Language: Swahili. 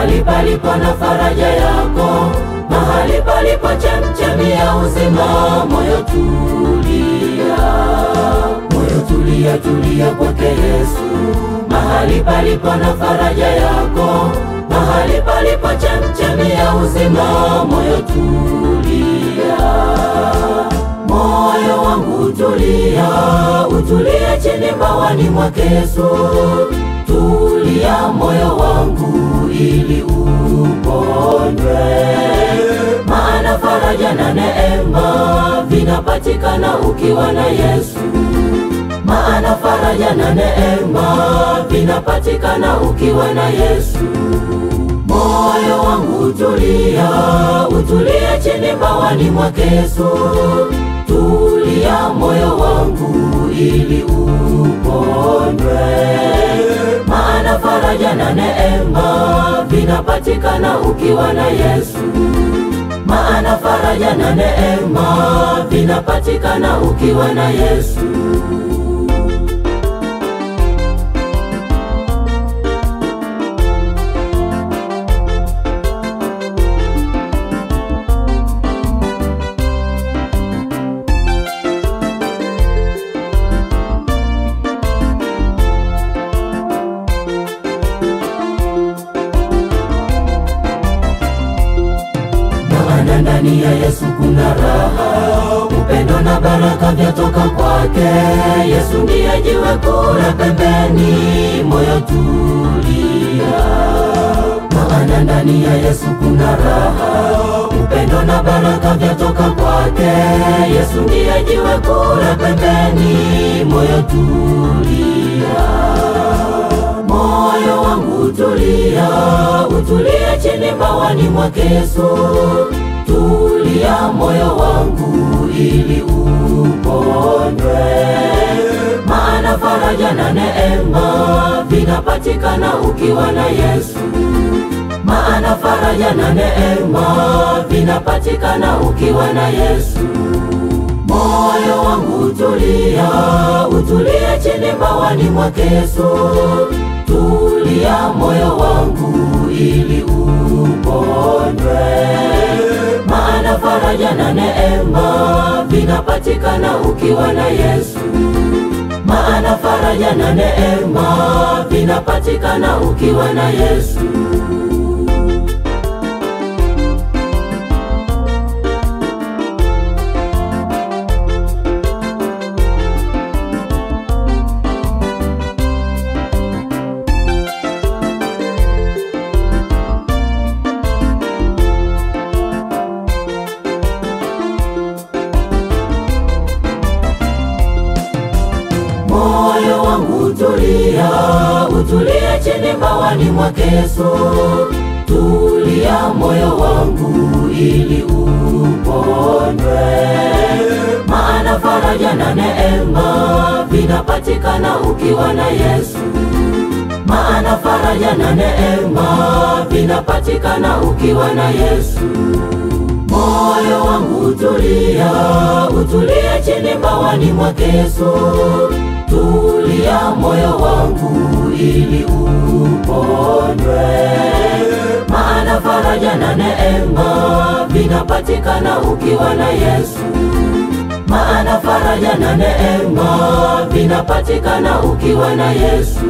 mahali palipo na faraja yako, mahali palipo chemchemi ya uzima. Moyo tulia, moyo tulia, tulia kwake Yesu, mahali palipo na faraja yako, mahali palipo chemchemi ya uzima. Moyo tulia, moyo wangu tulia, utulie chini mbawani mwake Yesu. Tulia moyo wangu ili uponywe, maana faraja na neema vinapatikana ukiwa na Yesu. Maana faraja na neema vinapatikana ukiwa na Yesu. Moyo wangu tulia, utulie chini mbawani mwake Yesu. Tulia moyo wangu ili uponywe, maana faraja na neema vinapatikana ukiwa na Yesu. Maana faraja na neema vinapatikana ukiwa na Yesu. Ndani ya Yesu kuna raha, upendo na baraka vyatoka kwake. Yesu ndiye jiwe kula pembeni, moyo tulia. Maana ndani ya Yesu kuna raha, upendo na baraka vyatoka kwake. Yesu ndiye jiwe kula pembeni, moyo tulia. Moyo wangu tulia, utulie chini mbawani mwake Yesu. Tulia moyo wangu ili uponywe, maana faraja na neema vinapatikana ukiwa na Yesu. Maana faraja na neema vinapatikana ukiwa na Yesu. Moyo wangu tulia, utulie chini mbawani mwake Yesu. Tulia moyo wangu ili uponywe, maana faraja na neema vinapatikana ukiwa na Yesu. Maana faraja na neema vinapatikana ukiwa na Yesu. Moyo wangu tulia, utulie chini mbawani mwake Yesu. Tulia moyo wangu ili uponywe, maana faraja na neema vinapatikana ukiwa na Yesu. Maana faraja na neema vinapatikana ukiwa na Yesu. Moyo wangu tulia, utulie chini mbawani mwake Yesu. Tulia moyo wangu ili uponywe, maana faraja na neema vinapatikana ukiwa na Yesu. Maana faraja na neema vinapatikana ukiwa na Yesu.